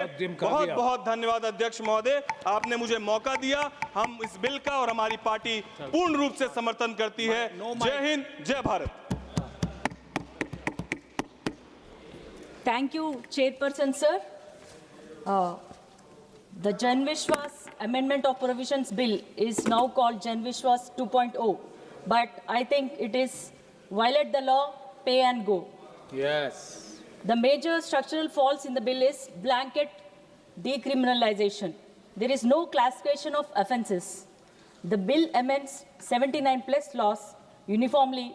बहुत बहुत धन्यवाद अध्यक्ष महोदय, आपने मुझे मौका दिया। हम इस बिल का और हमारी पार्टी पूर्ण रूप से समर्थन करती है। जय हिंद, जय Bharat. Thank you, Chairperson, sir. The Jan Vishwas Amendment of Provisions Bill is now called Jan Vishwas 2.0, but I think it is violate the law, pay and go. Yes. The major structural faults in the bill is blanket decriminalization. There is no classification of offences. The bill amends 79 plus laws uniformly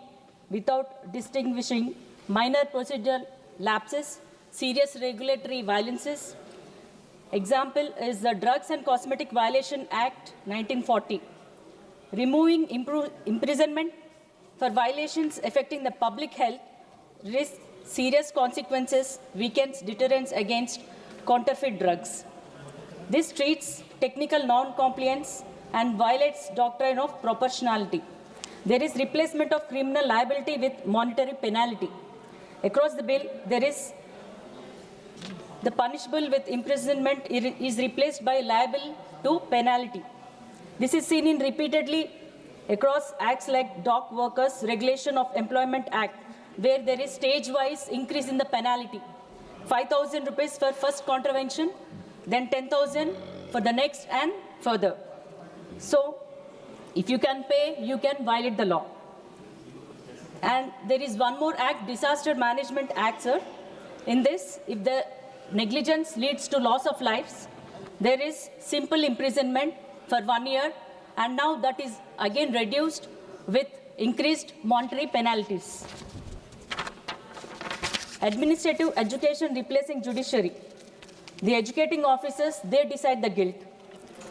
without distinguishing minor procedural lapses, serious regulatory violences. Example is the Drugs and Cosmetic Violation Act 1940, removing imprisonment for violations affecting the public health, risks serious consequences, weakens deterrence against counterfeit drugs. This treats technical non-compliance and violates doctrine of proportionality. There is replacement of criminal liability with monetary penalty. Across the bill, there is the punishable with imprisonment is replaced by liable to penalty. This is seen in repeatedly across acts like Dock Workers Regulation of Employment Act, where there is stage-wise increase in the penalty. 5,000 rupees for first contravention, then 10,000 for the next and further. So, if you can pay, you can violate the law. And there is one more act, Disaster Management Act, sir. In this, if the negligence leads to loss of lives, there is simple imprisonment for 1 year, and now that is again reduced with increased monetary penalties. Administrative education replacing judiciary. The educating officers, they decide the guilt.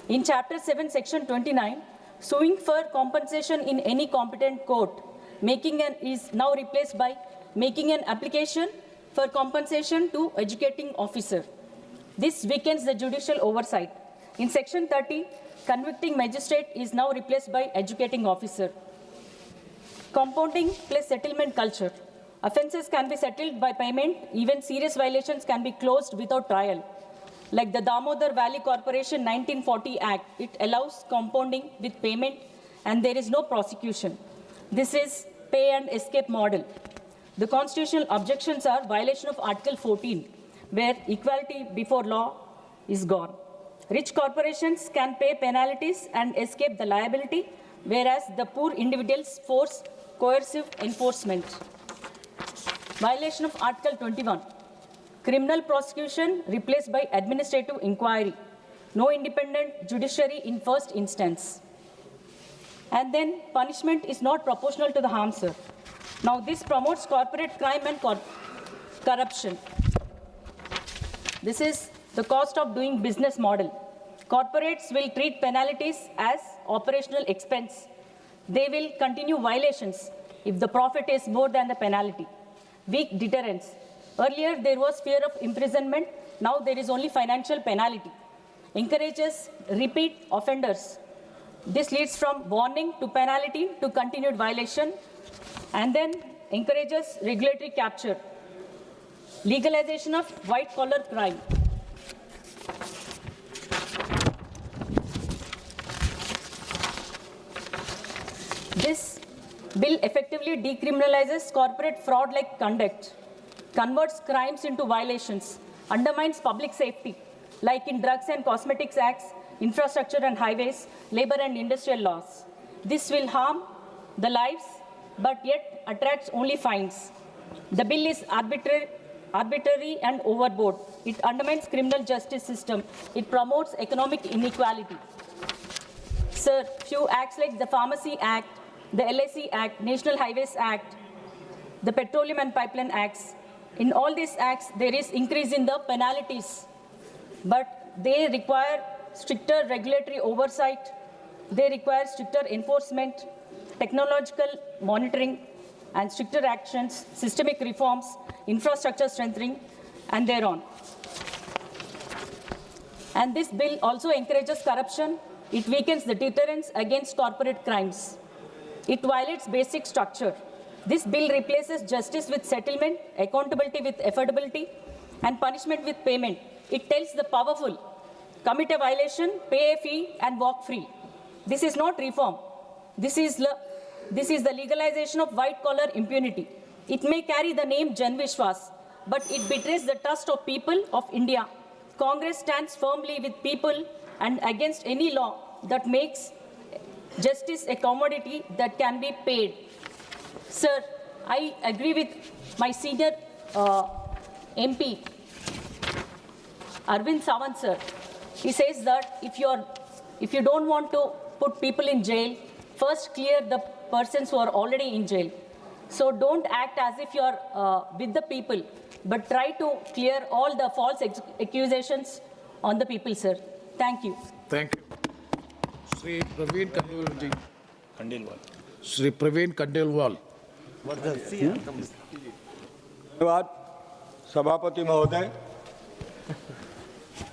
In Chapter 7, Section 29, suing for compensation in any competent court is now replaced by making an application for compensation to educating officer. This weakens the judicial oversight. In Section 30, convicting magistrate is now replaced by educating officer. Compounding plus settlement culture. Offences can be settled by payment. Even serious violations can be closed without trial. Like the Damodar Valley Corporation 1940 Act, it allows compounding with payment and there is no prosecution. This is pay and escape model. The constitutional objections are violation of Article 14, where equality before law is gone. Rich corporations can pay penalties and escape the liability, whereas the poor individuals force coercive enforcement. Violation of Article 21. Criminal prosecution replaced by administrative inquiry. No independent judiciary in first instance. And then punishment is not proportional to the harm, sir. Now this promotes corporate crime and corruption. This is the cost of doing business model. Corporates will treat penalties as operational expense. They will continue violations if the profit is more than the penalty. Weak deterrence. Earlier, there was fear of imprisonment. Now there is only financial penalty. Encourages repeat offenders. This leads from warning to penalty to continued violation, and then encourages regulatory capture. Legalization of white-collar crime. This bill effectively decriminalizes corporate fraud-like conduct, converts crimes into violations, undermines public safety, like in Drugs and Cosmetics Acts, Infrastructure and Highways, Labor and Industrial Laws. This will harm the lives, but yet attracts only fines. The bill is arbitrary and overboard. It undermines criminal justice system. It promotes economic inequality. Sir, few acts like the Pharmacy Act, the LIC Act, National Highways Act, the Petroleum and Pipeline Acts. In all these acts, there is increase in the penalties, but they require stricter regulatory oversight. They require stricter enforcement, technological monitoring, and stricter actions, systemic reforms, infrastructure strengthening, and thereon. And this bill also encourages corruption. It weakens the deterrence against corporate crimes. It violates basic structure. This bill replaces justice with settlement, accountability with affordability, and punishment with payment. it tells the powerful, commit a violation, pay a fee, and walk free. This is not reform. This is the legalization of white-collar impunity. It may carry the name Jan Vishwas, but it betrays the trust of people of India. Congress stands firmly with people and against any law that makes justice a commodity that can be paid. Sir, I agree with my senior MP, Arvind Sawant, sir. He says that if you don't want to put people in jail, first clear the persons who are already in jail. So don't act as if you are with the people, but try to clear all the false accusations on the people, sir. Thank you. Thank you. Shri Praveen Khandelwal. Shri Praveen Khandelwal. धन्यवाद सभापति महोदय।